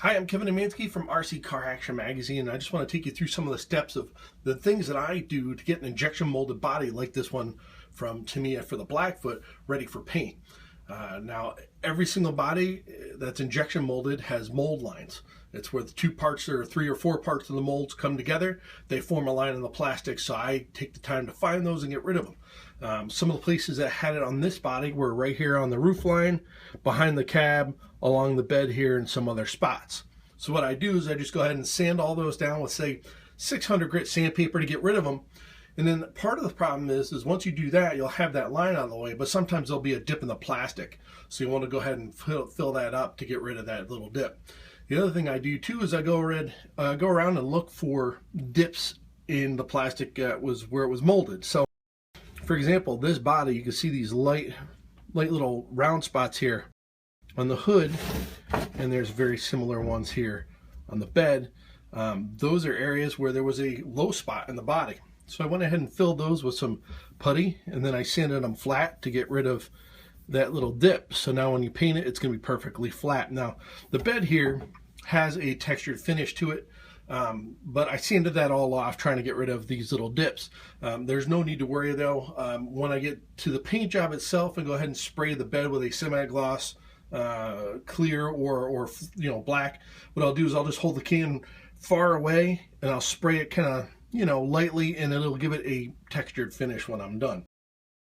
Hi, I'm Kevin Hetmanski from RC Car Action Magazine, and I just want to take you through some of the steps of the things that I do to get an injection molded body like this one from Tamiya for the Blackfoot ready for paint. Now, every single body that's injection molded has mold lines. It's where the two parts or three or four parts of the molds come together. They form a line in the plastic, so I take the time to find those and get rid of them. Some of the places that had it on this body were right here on the roof line, behind the cab, along the bed here, and some other spots. So what I do is I just go ahead and sand all those down with, say, 600 grit sandpaper to get rid of them. And then part of the problem is once you do that, you'll have that line out of the way, but sometimes there'll be a dip in the plastic. So you want to go ahead and fill that up to get rid of that little dip. The other thing I do too is I go around and look for dips in the plastic where it was molded. So for example, this body, you can see these light little round spots here on the hood, and there's very similar ones here on the bed. Those are areas where there was a low spot in the body. So I went ahead and filled those with some putty, and then I sanded them flat to get rid of that little dip. So now when you paint it, it's going to be perfectly flat. Now the bed here has a textured finish to it, but I sanded that all off trying to get rid of these little dips. There's no need to worry though. When I get to the paint job itself and go ahead and spray the bed with a semi-gloss clear or black, what I'll do is I'll just hold the can far away and I'll spray it kind of lightly, and it'll give it a textured finish when I'm done.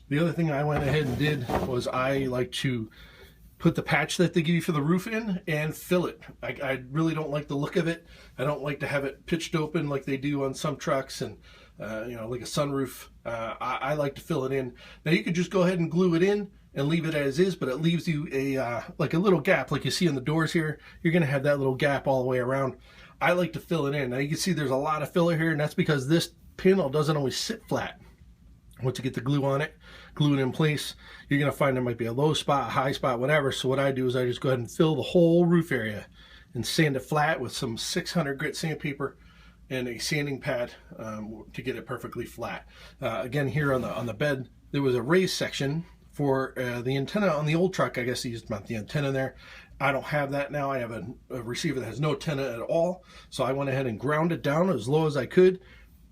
The other thing I went ahead and did was I like to put the patch that they give you for the roof in and fill it. I really don't like the look of it. I don't like to have it pitched open like they do on some trucks and like a sunroof. I like to fill it in. Now you could just go ahead and glue it in and leave it as is, but it leaves you like a little gap like you see in the doors here. You're gonna have that little gap all the way around. I like to fill it in. Now you can see there's a lot of filler here, and that's because this panel doesn't always sit flat. Once you get the glue on it, glue it in place, you're gonna find there might be a low spot, high spot, whatever. So what I do is I just go ahead and fill the whole roof area and sand it flat with some 600 grit sandpaper and a sanding pad to get it perfectly flat. Again, here on the bed, there was a raised section for the antenna on the old truck. I guess they used to mount the antenna there. I don't have that now. I have a receiver that has no antenna at all. So I went ahead and ground it down as low as I could,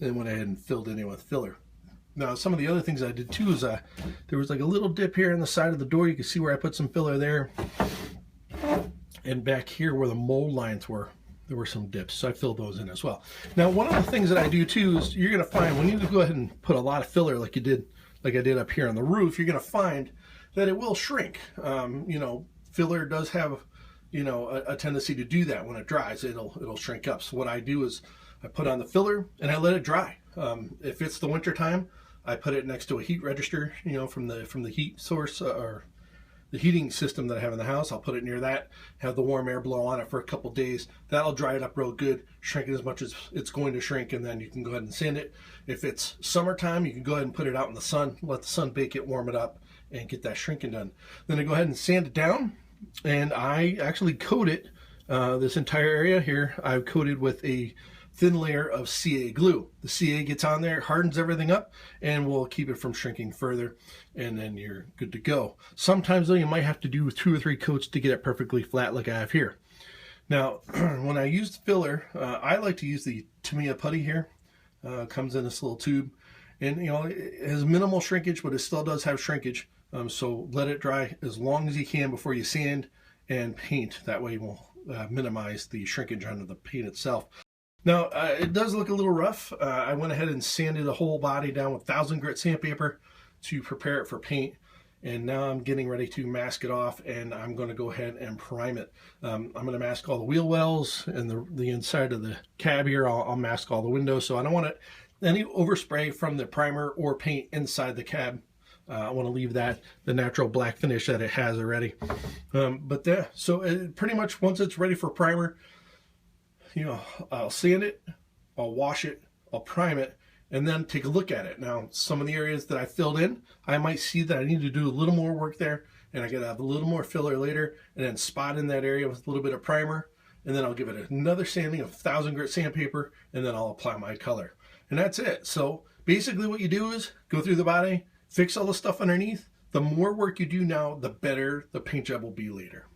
and went ahead and filled it in with filler. Now, some of the other things I did too is there was like a little dip here on the side of the door. You can see where I put some filler there. And back here where the mold lines were, there were some dips. So I filled those in as well. Now, one of the things that I do too is you're going to find when you go ahead and put a lot of filler like I did up here on the roof, you're going to find that it will shrink. Filler does have, a tendency to do that when it dries. It'll shrink up. So what I do is I put on the filler and I let it dry. If it's the winter time, I put it next to a heat register, from the heat source or the heating system that I have in the house. I'll put it near that, have the warm air blow on it for a couple days. That'll dry it up real good, shrink it as much as it's going to shrink, and then you can go ahead and sand it. If it's summertime, you can go ahead and put it out in the sun, let the sun bake it, warm it up, and get that shrinking done. Then I go ahead and sand it down, and I actually coat it, this entire area here, I've coated with a thin layer of CA glue. The CA gets on there, hardens everything up, and will keep it from shrinking further, and then you're good to go. Sometimes though, you might have to do 2 or 3 coats to get it perfectly flat like I have here. Now, when I use the filler, I like to use the Tamiya putty here. Comes in this little tube, and it has minimal shrinkage, but it still does have shrinkage. So let it dry as long as you can before you sand and paint. That way you will minimize the shrinkage under the paint itself. Now, it does look a little rough. I went ahead and sanded the whole body down with 1000 grit sandpaper to prepare it for paint. And now I'm getting ready to mask it off, and I'm going to go ahead and prime it. I'm going to mask all the wheel wells and the inside of the cab here. I'll mask all the windows, so I don't want any overspray from the primer or paint inside the cab. I want to leave that the natural black finish that it has already. So pretty much once it's ready for primer, I'll sand it, I'll wash it, I'll prime it, and then take a look at it. Now, some of the areas that I filled in, I might see that I need to do a little more work there, and I gotta have a little more filler later, and then spot in that area with a little bit of primer, and then I'll give it another sanding of 1000 grit sandpaper, and then I'll apply my color. And that's it. So basically what you do is go through the body, fix all the stuff underneath. The more work you do now, the better the paint job will be later.